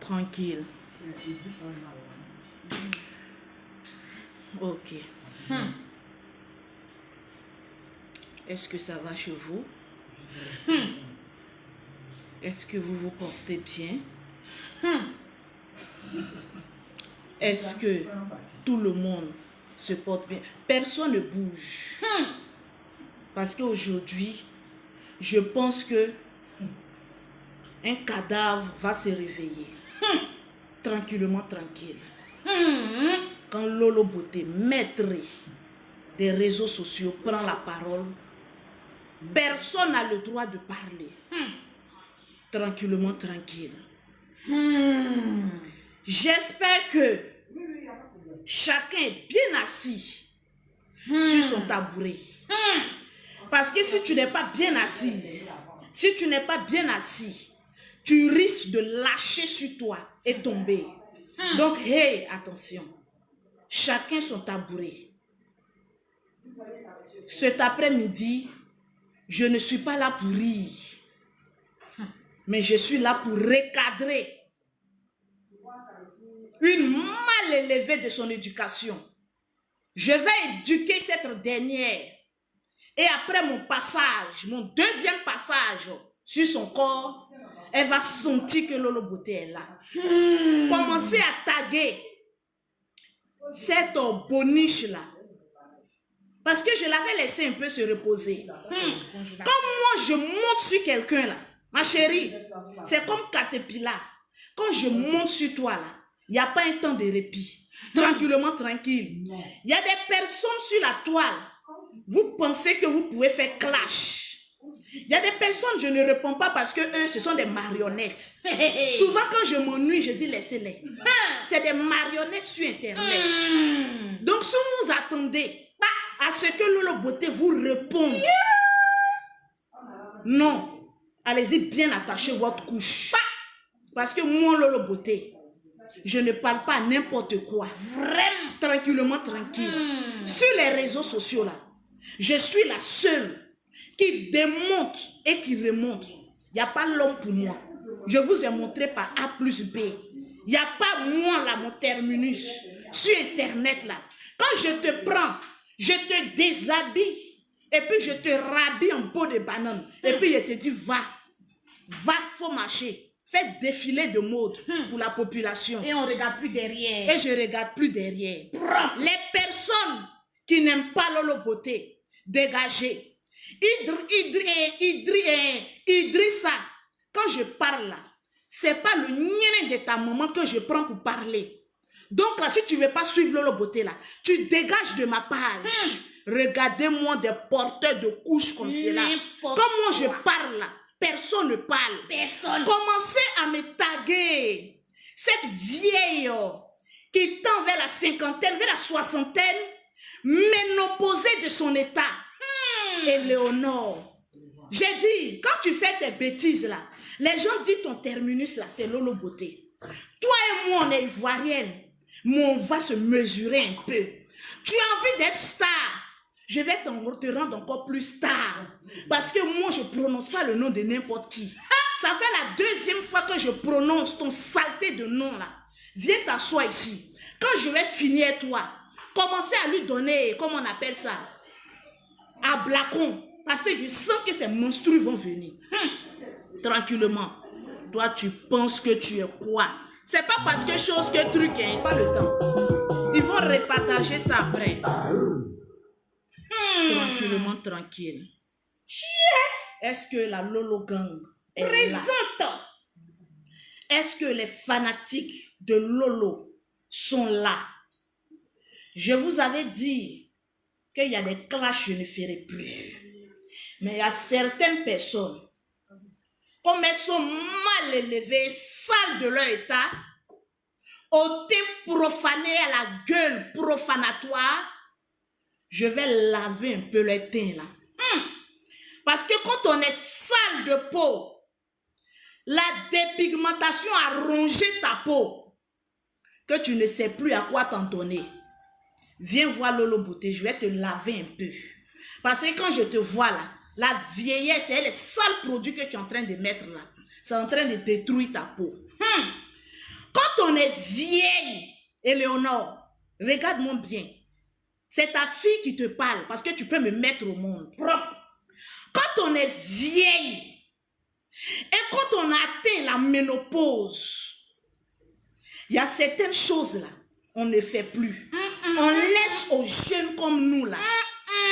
Tranquille. Ok. Est-ce que ça va chez vous? Est-ce que vous vous portez bien? Est-ce que tout le monde se porte bien? Personne ne bouge. Parce qu'aujourd'hui, je pense que un cadavre va se réveiller. Tranquillement, tranquille. Quand Lolo Beauté, maître des réseaux sociaux, prend la parole, personne n'a le droit de parler. Tranquillement, tranquille. J'espère que chacun est bien assis sur son tabouret. Parce que si tu n'es pas bien assise, si tu n'es pas bien assis, tu risques de lâcher sur toi et tomber. Donc, hey, attention. Chacun son tabouret. Cet après-midi, je ne suis pas là pour rire. Mais je suis là pour recadrer une mal élevée de son éducation. Je vais éduquer cette dernière. Et après mon passage, mon deuxième passage sur son corps, elle va sentir que Lolo Beauté est là. Commencez à taguer cette boniche là. Parce que je l'avais laissé un peu se reposer. Comme moi je monte sur quelqu'un là, ma chérie, c'est comme Caterpillar. Quand je monte sur toi là, il n'y a pas un temps de répit. Tranquillement, tranquille. Il y a des personnes sur la toile. Vous pensez que vous pouvez faire clash. Il y a des personnes, je ne réponds pas parce que eux, ce sont des marionnettes. Souvent, quand je m'ennuie, je dis laissez-les. C'est des marionnettes sur Internet. Donc, si vous attendez à ce que Lolo Beauté vous réponde, non, allez-y bien attacher votre couche. Parce que moi, Lolo Beauté, je ne parle pas n'importe quoi. Vraiment, tranquillement, tranquille. Sur les réseaux sociaux, là, je suis la seule qui démonte et qui remonte. Il n'y a pas l'homme pour moi. Je vous ai montré par A plus B. Il n'y a pas moi, là, mon terminus. Sur Internet, là. Quand je te prends, je te déshabille. Et puis, je te rhabille en peau de banane. Et puis, je te dis, va, faut marcher. Faites défiler de mode pour la population. Et on ne regarde plus derrière. Et je ne regarde plus derrière. Les personnes qui n'aiment pas Lolo Beauté, dégagez. Idrissa, quand je parle là, c'est pas le nien de ta maman que je prends pour parler. Donc là, si tu ne veux pas suivre Lolo Beauté là, tu dégages de ma page. Regardez-moi des porteurs de couches comme cela. Comme moi je parle là, personne ne parle. Personne. Commencez à me taguer. Cette vieille qui tend vers la cinquantaine, vers la soixantaine, ménopausée de son état. Éléonore. J'ai dit, quand tu fais tes bêtises là, les gens disent ton terminus là, c'est Lolo Beauté. Toi et moi, on est ivoirienne, mais on va se mesurer un peu. Tu as envie d'être star. Je vais te rendre encore plus star. Parce que moi, je ne prononce pas le nom de n'importe qui. Ça fait la deuxième fois que je prononce ton saleté de nom là. Viens t'asseoir ici. Quand je vais finir toi, commencez à lui donner, comment on appelle ça, à Blacon. Parce que je sens que ces monstrues vont venir. Tranquillement. Toi, tu penses que tu es quoi? C'est pas parce que chose que truc, hein, pas le temps. Ils vont repartager ça après. Tranquillement, tranquille. Est-ce que la Lolo Gang est présente là? Est-ce que les fanatiques de Lolo sont là? Je vous avais dit qu'il y a des clashs, je ne ferai plus. Mais il y a certaines personnes, comme elles sont mal élevées, sales de leur état, au thé profané à la gueule profanatoire, je vais laver un peu le teint là. Parce que quand on est sale de peau, la dépigmentation a rongé ta peau, que tu ne sais plus à quoi t'en donner. Viens voir Lolo Beauté, je vais te laver un peu. Parce que quand je te vois là, la vieillesse et les sales produits que tu es en train de mettre là, c'est en train de détruire ta peau. Quand on est vieille, Éléonore, regarde-moi bien. C'est ta fille qui te parle parce que tu peux me mettre au monde. Propre. Quand on est vieille et quand on atteint la ménopause, il y a certaines choses là, on ne fait plus. On laisse aux jeunes comme nous là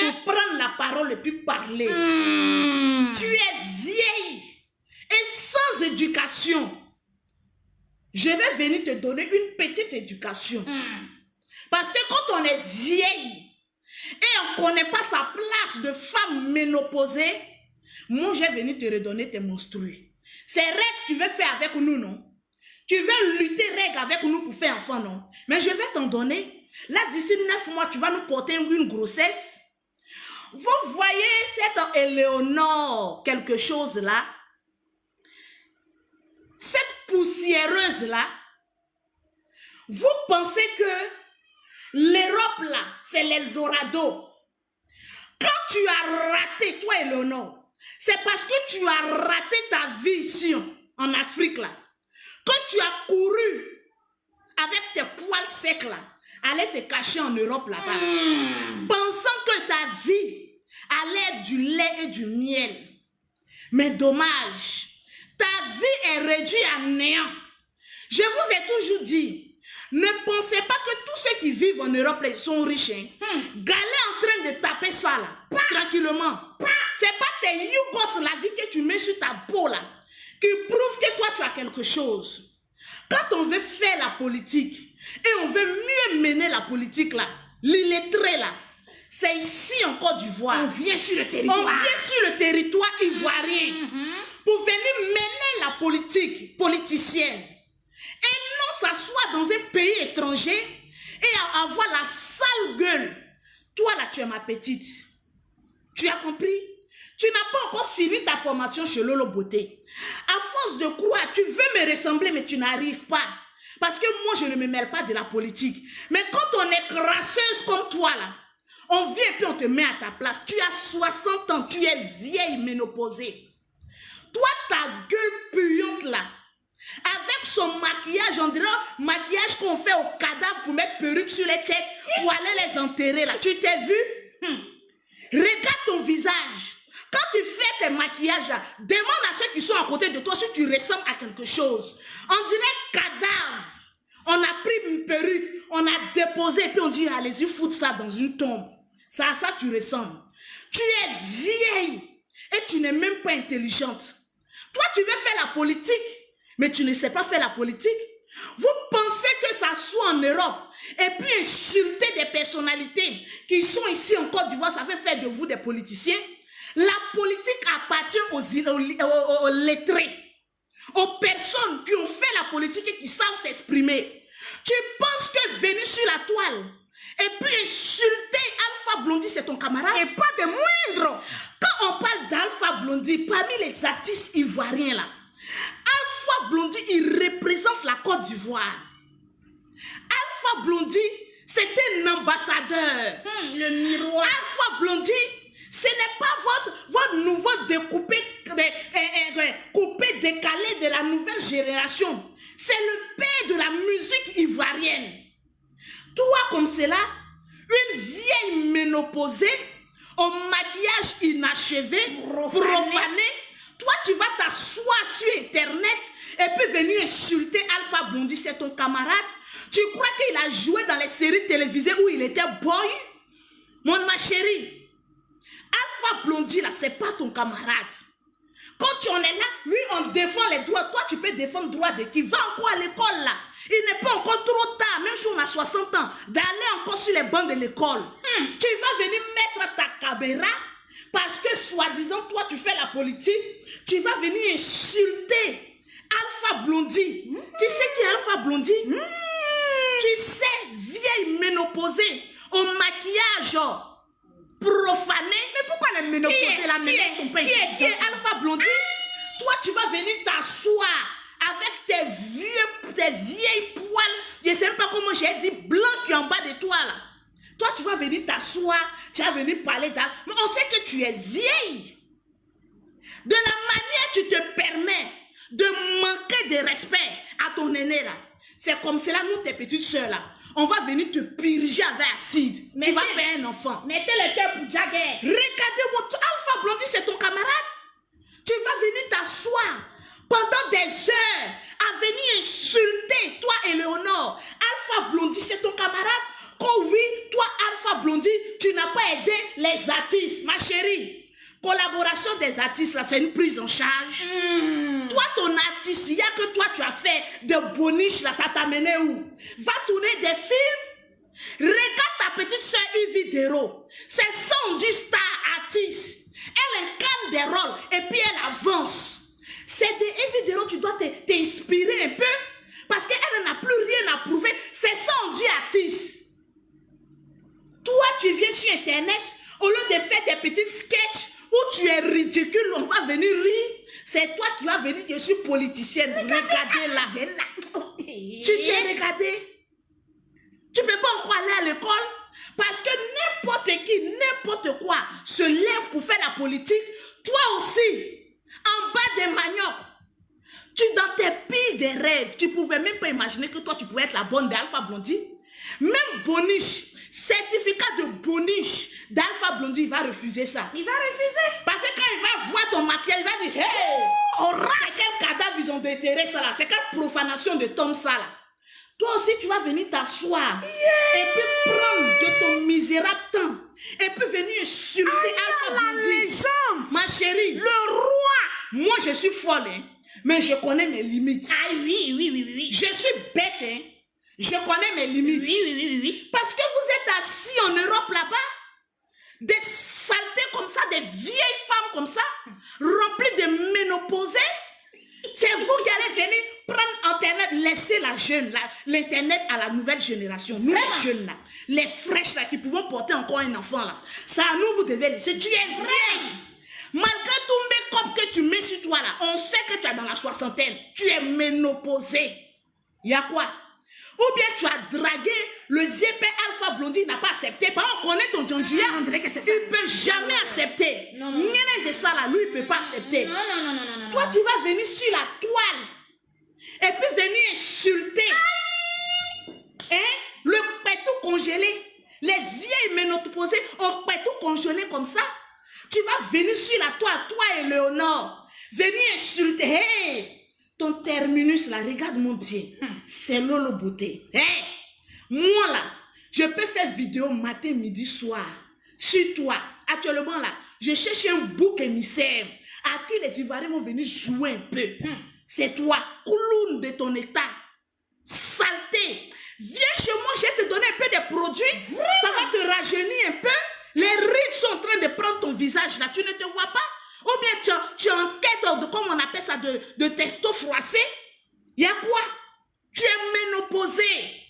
pour prendre la parole et puis parler. Tu es vieille et sans éducation. Je vais venir te donner une petite éducation. Parce que quand on est vieille et on ne connaît pas sa place de femme ménopausée, moi je vais venir te redonner tes menstrues. Ces règles, tu veux faire avec nous, non? Tu veux lutter règles avec nous pour faire enfant, non? Mais je vais t'en donner. Là, d'ici 9 mois, tu vas nous porter une grossesse. Vous voyez cette Éléonore, quelque chose là? Cette poussiéreuse là, vous pensez que l'Europe là, c'est l'Eldorado. Quand tu as raté, toi Éléonore, c'est parce que tu as raté ta vie ici, en Afrique là. Quand tu as couru avec tes poils secs là, aller te cacher en Europe là-bas, pensant que ta vie allait être du lait et du miel. Mais dommage, ta vie est réduite à néant. Je vous ai toujours dit, ne pensez pas que tous ceux qui vivent en Europe sont riches. Galère en train de taper ça là, tranquillement. C'est pas tes yougos, la vie que tu mets sur ta peau là, qui prouve que toi tu as quelque chose. Quand on veut faire la politique et on veut mieux mener la politique là, l'illettré là, c'est ici en Côte d'Ivoire. On vient sur le territoire. On vient sur le territoire ivoirien pour venir mener la politique politicienne. Et non s'asseoir dans un pays étranger et avoir la sale gueule. Toi là, tu es ma petite. Tu as compris? Tu n'as pas encore fini ta formation chez Lolo Beauté. À force de croire, tu veux me ressembler, mais tu n'arrives pas. Parce que moi, je ne me mêle pas de la politique. Mais quand on est crasseuse comme toi, là, on vient et puis on te met à ta place. Tu as 60 ans, tu es vieille ménopausée. Toi, ta gueule puante, là, avec son maquillage, on dirait maquillage qu'on fait au cadavre pour mettre perruque sur les têtes, pour aller les enterrer, là. Tu t'es vu? Regarde ton visage. Quand tu fais tes maquillages là, demande à ceux qui sont à côté de toi si tu ressembles à quelque chose. On dirait cadavre. On a pris une perruque, on a déposé et puis on dit allez-y foutre ça dans une tombe. Ça à ça tu ressembles. Tu es vieille et tu n'es même pas intelligente. Toi tu veux faire la politique, mais tu ne sais pas faire la politique. Vous pensez que ça soit en Europe et puis insulter des personnalités qui sont ici en Côte d'Ivoire, ça fait faire de vous des politiciens? La politique appartient aux lettrés, aux personnes qui ont fait la politique et qui savent s'exprimer. Tu penses que venir sur la toile et puis insulter Alpha Blondy, c'est ton camarade? Et pas de moindre. Quand on parle d'Alpha Blondy, parmi les artistes ivoiriens là, Alpha Blondy, il représente la Côte d'Ivoire. Alpha Blondy, c'est un ambassadeur. Le miroir. Alpha Blondy, ce n'est pas votre nouveau découpé, coupé, décalé de la nouvelle génération. C'est le père de la musique ivoirienne. Toi comme cela, une vieille ménopausée, au maquillage inachevé, profané, toi tu vas t'asseoir sur Internet et puis venir insulter Alpha Blondy, c'est ton camarade. Tu crois qu'il a joué dans les séries télévisées où il était boy? Ma chérie, Alpha Blondy, là, c'est pas ton camarade. Quand on est là, lui, on défend les droits. Toi, tu peux défendre le droit de qui? Va encore à l'école, là. Il n'est pas encore trop tard, même si on a 60 ans, d'aller encore sur les bancs de l'école. Tu vas venir mettre ta caméra parce que, soi-disant, toi, tu fais la politique. Tu vas venir insulter Alpha Blondy. Tu sais qui est Alpha Blondy? Tu sais, vieille ménopausée, au maquillage profané. Mais pourquoi les ménopausés là maintenant sont pas intelligents? Qui est Alpha Blondy? Toi tu vas venir t'asseoir avec tes vieilles poils, je ne sais pas comment j'ai dit, blanc qui est en bas de toi là. Toi tu vas venir t'asseoir, tu vas venir parler d'Alpha. Mais on sait que tu es vieille. De la manière tu te permets de manquer de respect à ton aîné là, C'est comme cela, nous, tes petites soeurs là. On va venir te purger avec acide. Tu vas faire un enfant. Mettez le cœur pour Jagger. Regardez votre Alpha Blondie, c'est ton camarade. Tu vas venir t'asseoir pendant des heures à venir insulter toi, Éléonore. Alpha Blondie, c'est ton camarade. Oh oui, toi, Alpha Blondie, tu n'as pas aidé les artistes, ma chérie. Collaboration des artistes, là, c'est une prise en charge. Toi, ton artiste, il y a que toi, tu as fait de boniches, là, ça t'a mené où? Va tourner des films. Regarde ta petite soeur Yves Dero. C'est Sandy Star artiste. Elle incarne des rôles et puis elle avance. C'est de Yves Dero, tu dois t'inspirer un peu parce qu'elle n'a plus rien à prouver. C'est Sandy artiste. Toi, tu viens sur Internet, au lieu de faire des petits sketchs où tu es ridicule, on va venir rire. C'est toi qui vas venir, je suis politicienne. Regardez là. Tu t'es regardé. Tu ne peux pas encore aller à l'école parce que n'importe qui, n'importe quoi se lève pour faire la politique. Toi aussi, en bas des maniocs, tu dans tes pires des rêves, tu ne pouvais même pas imaginer que toi, tu pouvais être la bonne d'Alpha Blondie. Même Boniche, certificat de Boniche d'Alpha Blondie, il va refuser ça. Il va refuser. Parce que quand il va voir ton maquillage, il va dire, hey, c'est quel cadavre ils ont déterré ça là, c'est quelle profanation de tombe ça là. Toi aussi, tu vas venir t'asseoir et puis prendre de ton misérable temps et puis venir insulter Alpha Blondie. Ma chérie, Le roi. moi je suis folle, hein, mais je connais mes limites. Ah oui. Je suis bête, hein. Je connais mes limites. Oui. Parce que vous êtes assis en Europe là-bas, des saletés comme ça, des vieilles femmes comme ça, remplies de ménopausées. C'est vous qui allez venir prendre Internet, laisser la jeune, l'Internet à la nouvelle génération. Nous, les jeunes là, les fraîches là, qui pouvons porter encore un enfant là. Ça, nous, vous devez laisser. Tu es vieille. Malgré tout make-up que tu mets sur toi là, on sait que tu es dans la soixantaine. Tu es ménopausée. Il y a quoi? Ou bien tu as dragué le vieux père Alpha Blondie, il n'a pas accepté. Par contre, on connaît ton John Julia, il ne peut jamais accepter. Non. Rien de ça là, lui, il ne peut pas accepter. Non. Toi, tu vas venir sur la toile et puis venir insulter hein, le pétou congelé. Les vieilles ménopausées ont pétou congelé comme ça. Tu vas venir sur la toile, toi et Léonore, venir insulter. Hey! Ton terminus là, regarde mon pied. C'est Lolo Beauté. Hey, moi là, je peux faire vidéo matin, midi, soir. Sur toi, actuellement là, je cherche un bouc émissaire à qui les Ivoiriens vont venir jouer un peu. C'est toi, clown de ton état. Saleté. Viens chez moi, je vais te donner un peu de produits. Ça va te rajeunir un peu. Les rides sont en train de prendre ton visage là, tu ne te vois pas? Ou bien tu es en quête de, comme on appelle ça, de testo froissé. Il y a quoi? Tu es ménopausée.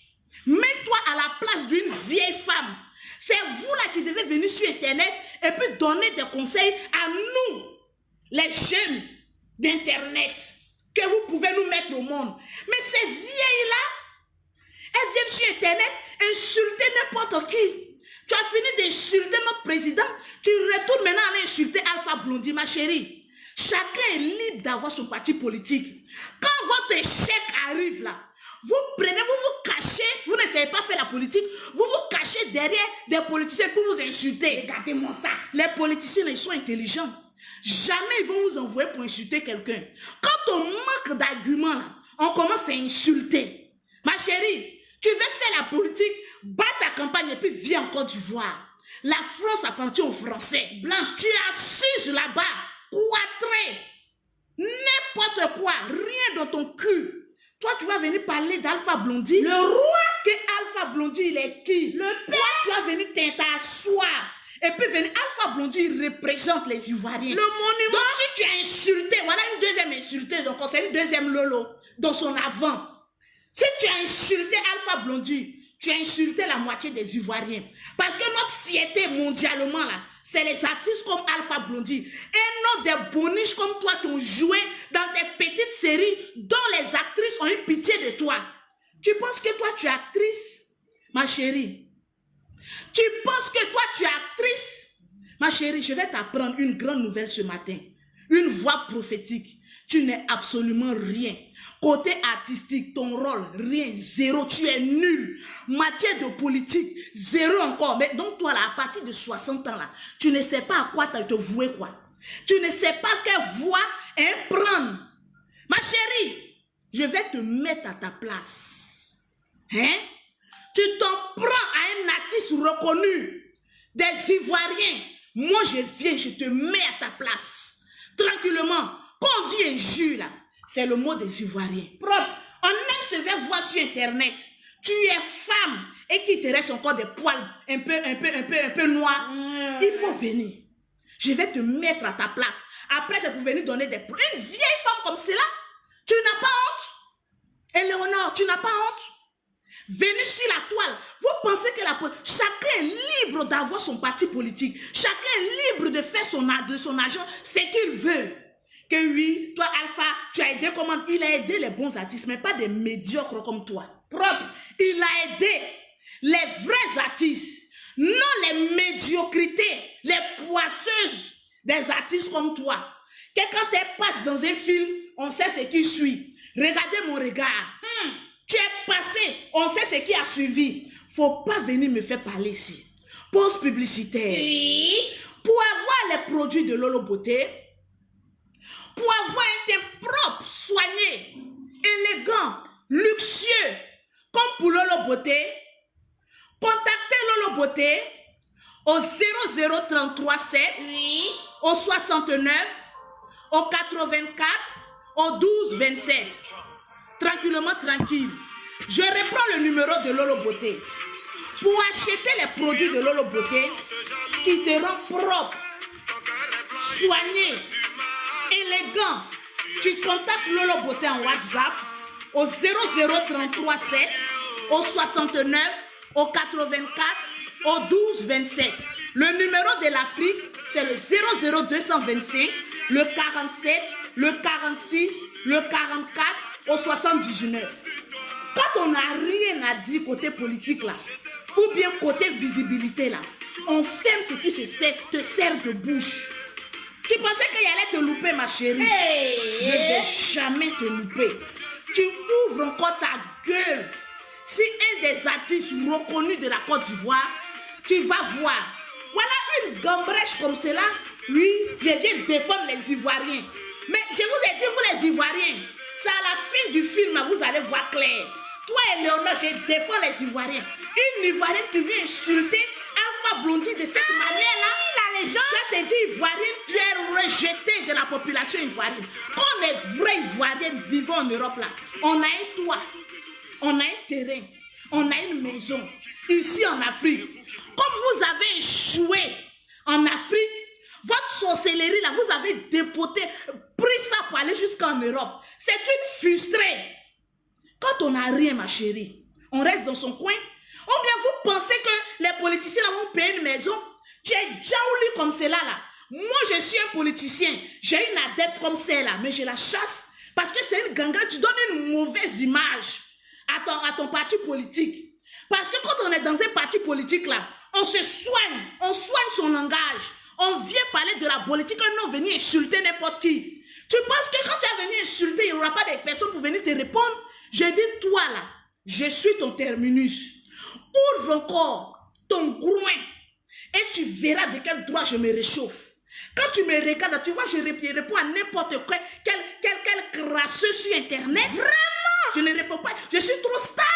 Mets-toi à la place d'une vieille femme. C'est vous là qui devez venir sur Internet et puis donner des conseils à nous, les jeunes d'Internet, que vous pouvez nous mettre au monde. Mais ces vieilles-là, elles viennent sur Internet insulter n'importe qui. Tu as fini d'insulter notre président, tu retournes maintenant à insulter Alpha Blondie, ma chérie. Chacun est libre d'avoir son parti politique. Quand votre échec arrive là, vous prenez, vous vous cachez, vous ne savez pas faire la politique, vous vous cachez derrière des politiciens pour vous insulter. Regardez-moi ça. Les politiciens, ils sont intelligents. Jamais ils vont vous envoyer pour insulter quelqu'un. Quand on manque d'arguments là, on commence à insulter. Ma chérie, tu veux faire la politique, bats ta campagne et puis viens en Côte d'Ivoire. La France appartient aux Français. Blanc, tu es assise là-bas, cloîtrée. N'importe quoi, rien dans ton cul. Toi, tu vas venir parler d'Alpha Blondie. Le roi. Que Alpha Blondie, il est qui? Le père. Toi, tu vas venir t'asseoir. Et puis venir, Alpha Blondie, il représente les Ivoiriens. Le monument. Donc, si tu as insulté, voilà une deuxième insulteuse encore, c'est une deuxième Lolo dans son avant. Si tu as insulté Alpha Blondie, tu as insulté la moitié des Ivoiriens. Parce que notre fierté mondialement, là, c'est les artistes comme Alpha Blondie. Et non des boniches comme toi qui ont joué dans des petites séries dont les actrices ont eu pitié de toi. Tu penses que toi, tu es actrice, ma chérie? Tu penses que toi, tu es actrice? Ma chérie, je vais t'apprendre une grande nouvelle ce matin. Une voix prophétique. Tu n'es absolument rien. Côté artistique, ton rôle, rien, zéro. Tu es nul. Matière de politique, zéro encore. Mais donc toi, là, à partir de 60 ans, là, tu ne sais pas à quoi te vouer, quoi. Tu ne sais pas quelle voie prendre. Ma chérie, je vais te mettre à ta place. Hein? Tu t'en prends à un artiste reconnu. Des Ivoiriens. Moi, je viens, je te mets à ta place. Tranquillement. Quand on dit injure, là, c'est le mot des Ivoiriens. Propre. On aime se faire voir sur Internet. Tu es femme et qu'il te reste encore des poils un peu noirs. Il faut venir. Je vais te mettre à ta place. Après, c'est pour venir donner des preuves. Une vieille femme comme cela, tu n'as pas honte. Éléonore, tu n'as pas honte. Venez sur la toile. Vous pensez que chacun est libre d'avoir son parti politique. Chacun est libre de faire de son argent ce qu'il veut. Que oui, toi Alpha, tu as aidé comment? Il a aidé les bons artistes, mais pas des médiocres comme toi. Propre. Il a aidé les vrais artistes. Non les médiocrités, les poisseuses des artistes comme toi. Que quand elle passe dans un film, on sait ce qui suit. Regardez mon regard. Tu es passé, on sait ce qui a suivi. Faut pas venir me faire parler ici. Pause publicitaire. Oui. Pour avoir les produits de Lolo Beauté, pour avoir un teint propre, soigné, élégant, luxueux, comme pour Lolo Beauté, contactez Lolo Beauté au 00337, oui, au 69, au 84, au 12 27. Tranquillement, tranquille. Je reprends le numéro de Lolo Beauté. Pour acheter les produits de Lolo Beauté qui te rendent propre, soigné, élégant, tu contactes Lolo Beauté en WhatsApp au 00337, au 69, au 84, au 12 27. Le numéro de l'Afrique, c'est le 00225, le 47, le 46, le 44, au 79. Quand on n'a rien à dire côté politique là, ou bien côté visibilité là, on ferme ce qui te sert de bouche. Tu pensais qu'il allait te louper, ma chérie? Je ne vais jamais te louper. Tu ouvres encore ta gueule. Si un des artistes reconnus de la Côte d'Ivoire, tu vas voir. Voilà une gambrèche comme cela. Oui, je viens défendre les Ivoiriens. Mais je vous ai dit, vous les Ivoiriens, c'est à la fin du film, vous allez voir clair. Toi et Léonard, je défends les Ivoiriens. Une Ivoirienne qui vient insulter Alpha Blondy de cette manière-là. La légende. Tu as dit Ivoirienne, tu es rejeté de la population ivoirienne. Quand on est vrai Ivoirienne vivant en Europe là, on a un toit, on a un terrain, on a une maison. Ici en Afrique, comme vous avez échoué en Afrique, votre sorcellerie là, vous avez dépoté, pris ça pour aller jusqu'en Europe. C'est une frustrée. Quand on n'a rien, ma chérie, on reste dans son coin. Ou bien vous pensez que les politiciens vont payer une maison? Tu es jaouli comme cela là. Moi, je suis un politicien. J'ai une adepte comme celle-là, mais je la chasse. Parce que c'est une gangrène. Tu donnes une mauvaise image à ton parti politique. Parce que quand on est dans un parti politique là, on se soigne. On soigne son langage. On vient parler de la politique, non venir insulter n'importe qui. Tu penses que quand tu vas venir insulter, il n'y aura pas de personnes pour venir te répondre? Je dis, toi là, je suis ton terminus. Ouvre encore ton groin et tu verras de quel droit je me réchauffe. Quand tu me regardes, tu vois, je réponds à n'importe quel crasseux sur Internet. Vraiment? Je ne réponds pas. Je suis trop star.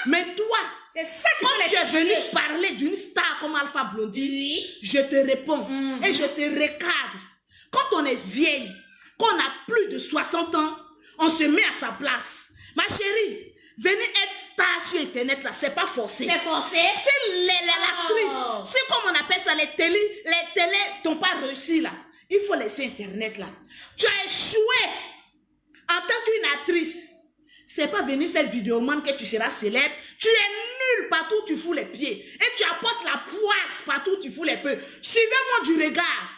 Mais toi, c'est ça que quand tu es venu parler d'une star comme Alpha Blondy, oui, je te réponds et je te recadre. Quand on est vieille, qu'on a plus de 60 ans, on se met à sa place. Ma chérie, venir être star sur Internet, là, c'est pas forcé. C'est forcé? C'est l'actrice. C'est comme on appelle ça, les télés n'ont pas réussi, là. Il faut laisser Internet, là. Tu as échoué en tant qu'une actrice. C'est pas venir faire vidéoman que tu seras célèbre. Tu es nul partout où tu fous les pieds. Et tu apportes la poisse partout où tu fous les pieds. Suivez-moi du regard.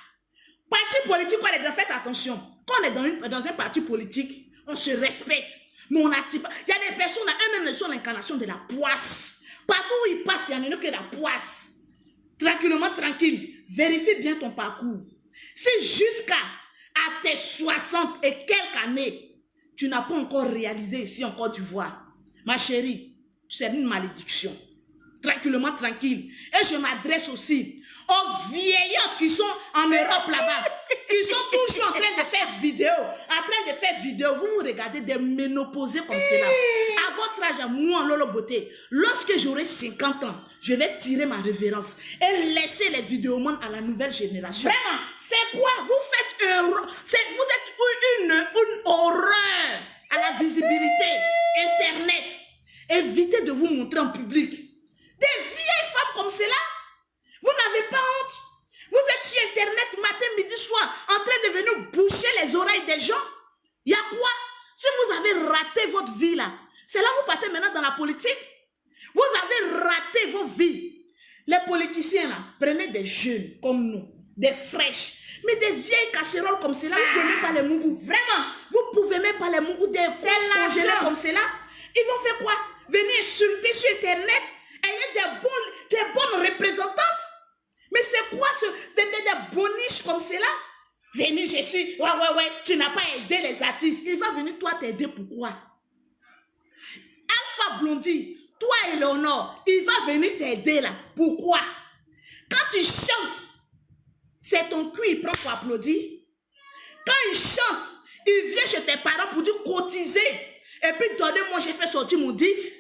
Parti politique, quoi, les gars, faites attention. Quand on est dans un parti politique, on se respecte. Mais on n'active pas. Il y a des personnes, eux-mêmes sont l'incarnation de la poisse. Partout où ils passent, il n'y en a que la poisse. Tranquillement, tranquille. Vérifie bien ton parcours. Si jusqu'à à tes 60 et quelques années, tu n'as pas encore réalisé ici en Côte d'Ivoire. Ma chérie, c'est une malédiction. Tranquillement, tranquille. Et je m'adresse aussi aux vieillottes qui sont en Europe là-bas, qui sont toujours en train de faire vidéo. Vous me regardez des ménopausés comme cela. À votre âge, à moi, Lolo Beauté, lorsque j'aurai 50 ans, je vais tirer ma révérence et laisser les vidéomans à la nouvelle génération. Vraiment, c'est quoi? Vous êtes une horreur à la visibilité. Internet. Évitez de vous montrer en public. Des vieilles femmes comme cela, vous n'avez pas honte. Vous êtes sur Internet matin, midi, soir, en train de venir boucher les oreilles des gens. Il y a quoi? Si vous avez raté votre vie là, c'est là que vous partez maintenant dans la politique. Vous avez raté vos vies. Les politiciens là, prenez des jeunes comme nous, des fraîches, mais des vieilles casseroles comme cela, vous ne pouvez même pas les mougous. Vraiment, vous ne pouvez même pas les mougous, des grosses congelées comme cela. Ils vont faire quoi? Venir insulter sur Internet. Et il y a des bonnes représentantes. Mais c'est quoi des boniches comme cela? Venir, je suis, ouais, tu n'as pas aidé les artistes. Il va venir toi t'aider, pourquoi? Alpha Blondie, toi Eleonore, il va venir t'aider là. Pourquoi? Quand tu chantes, c'est ton cul, il prend pour applaudir. Quand il chante, il vient chez tes parents pour dire cotiser. Et puis donnez-moi, j'ai fait sortir mon disque.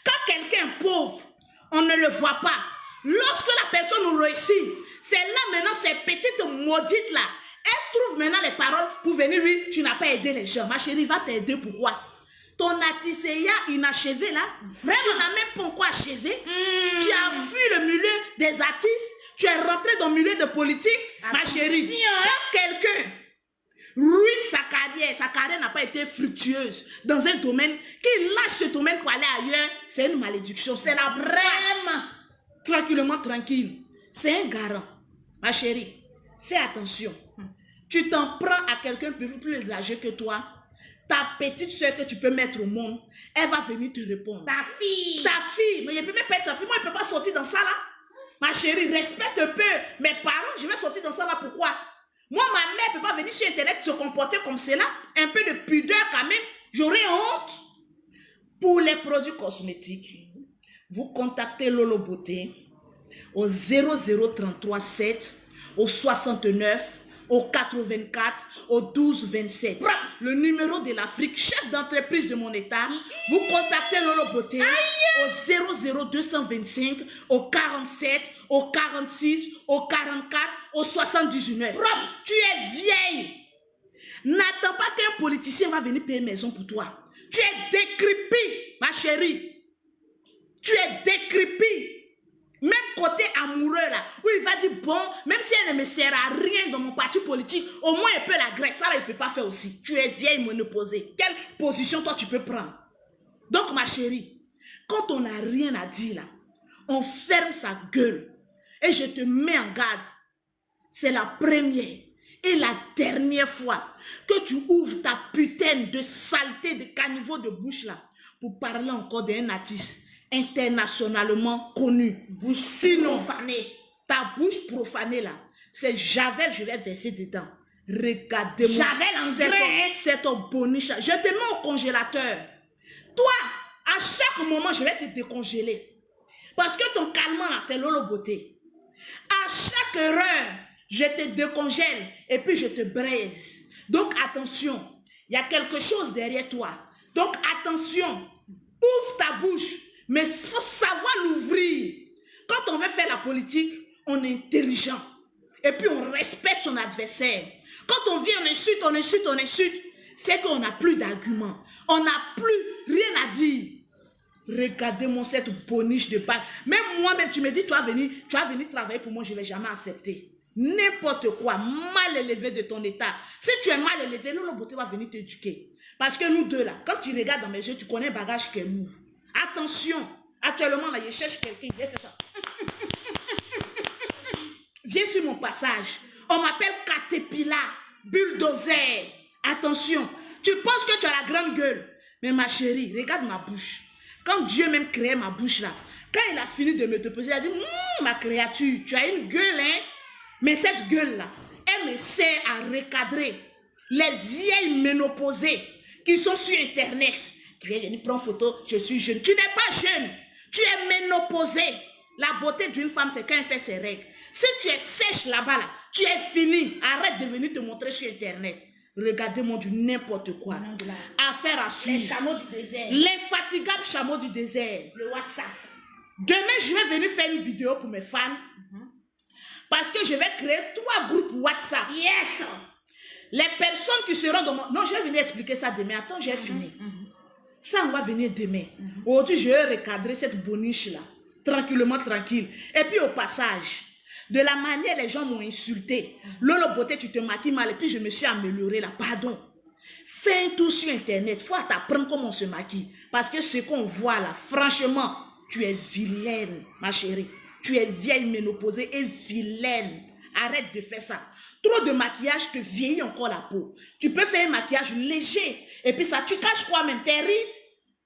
Quand quelqu'un est pauvre, on ne le voit pas. Lorsque la personne réussit, c'est là maintenant ces petites maudites là. Elles trouvent maintenant les paroles pour venir, oui, tu n'as pas aidé les gens. Ma chérie va t'aider, pourquoi? Ton artisanat inachevé là, vraiment? Tu n'as même pas encore achevé. Tu as fui le milieu des artistes, tu es rentré dans le milieu de politique. Ma chérie, quand quelqu'un ruine sa carrière n'a pas été fructueuse dans un domaine, qu'il lâche ce domaine pour aller ailleurs, c'est une malédiction, c'est la vraiment tranquillement tranquille. C'est un garant. Ma chérie, fais attention. Tu t'en prends à quelqu'un plus âgé que toi, ta petite soeur que tu peux mettre au monde, elle va venir te répondre. Ta fille, mais je ne peux même pas être sa fille, moi je ne peux pas sortir dans ça là. Ma chérie, respecte un peu mes parents, je vais sortir dans ça là, pourquoi? Moi, ma mère ne peut pas venir sur Internet se comporter comme cela. Un peu de pudeur quand même. J'aurais honte. Pour les produits cosmétiques, vous contactez Lolo Beauté au 0033 7, au 69, au 84, au 12 27. Le numéro de l'Afrique, chef d'entreprise de mon état. Vous contactez Lolo Beauté au 00225, au 47, au 46, au 44, au 79. Tu es vieille. N'attends pas qu'un politicien va venir payer maison pour toi. Tu es décrépit, ma chérie. Tu es décrépit. Même côté amoureux là, où il va dire bon, même si elle ne me sert à rien dans mon parti politique, au moins elle peut l'agresser, ça là il ne peut pas faire aussi. Tu es vieille monoposée. Quelle position toi tu peux prendre? Donc ma chérie, quand on n'a rien à dire là, on ferme sa gueule. Et je te mets en garde. C'est la première et la dernière fois que tu ouvres ta putain de saleté de caniveau de bouche là pour parler encore d'un artiste internationalement connu. Bouche sinon profanée. Ta bouche profanée là, c'est Javel, je vais verser dedans. Regardez-moi. Javel en c'est ton boniche. Je te mets au congélateur. Toi, à chaque moment, je vais te décongeler. Parce que ton calmant là, c'est Lolo Beauté. À chaque heure, je te décongèle et puis je te braise. Donc attention, il y a quelque chose derrière toi. Donc attention, ouvre ta bouche, mais il faut savoir l'ouvrir. Quand on veut faire la politique, on est intelligent. Et puis on respecte son adversaire. Quand on vient, on insulte, c'est qu'on n'a plus d'arguments. On n'a plus rien à dire. Regardez-moi cette boniche de balle. Même moi-même, tu me dis, tu vas venir travailler pour moi, je ne vais jamais accepter. N'importe quoi, mal élevé de ton état. Si tu es mal élevé, Lolo Beauté va venir t'éduquer. Parce que nous deux là, quand tu regardes dans mes yeux, tu connais un bagage qui est lourd. Attention, actuellement là, je cherche quelqu'un, viens faire ça. Viens sur mon passage. On m'appelle Caterpillar, bulldozer. Attention, tu penses que tu as la grande gueule. Mais ma chérie, regarde ma bouche. Quand Dieu même créé ma bouche là, quand il a fini de me déposer, il a dit, ma créature, tu as une gueule, hein? Mais cette gueule là, elle me sert à recadrer. Les vieilles ménopausées qui sont sur Internet, qui viennent venir prendre photo, je suis jeune. Tu n'es pas jeune, tu es ménopausée. La beauté d'une femme, c'est quand elle fait ses règles. Si tu es sèche là-bas, là, tu es fini. Arrête de venir te montrer sur Internet. Regardez-moi du n'importe quoi. Affaire à suivre. Les chameaux du désert. L'infatigable chameau du désert. Le WhatsApp. Demain, je vais venir faire une vidéo pour mes fans. Parce que je vais créer 3 groupes WhatsApp. Yes. Les personnes qui seront dans mon... Non, je vais venir expliquer ça demain. Attends, j'ai fini. Ça, on va venir demain. Aujourd'hui, je vais recadrer cette boniche-là. Tranquillement, tranquille. Et puis, au passage, de la manière les gens m'ont insulté. Lolo Beauté, tu te maquilles mal. Et puis, je me suis améliorée là. Pardon. Fais un tour sur Internet. Il faut t'apprendre comment on se maquille. Parce que ce qu'on voit là, franchement, tu es vilaine, ma chérie. Tu es vieille, ménopausée et vilaine. Arrête de faire ça. Trop de maquillage te vieillit encore la peau. Tu peux faire un maquillage léger. Et puis ça, tu caches quoi même? Tes rides?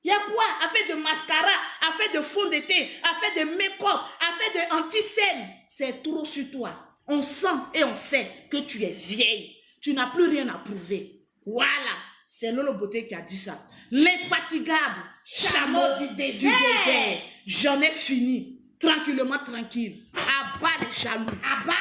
Il y a quoi? Affaire de mascara, affaire de fond de teint, affaire de make-up, affaire de anti-scène. C'est trop sur toi. On sent et on sait que tu es vieille. Tu n'as plus rien à prouver. Voilà. C'est Lolo Beauté qui a dit ça. L'infatigable chameau du désert. J'en ai fini. Tranquillement, tranquille. À bas les jaloux. À bas.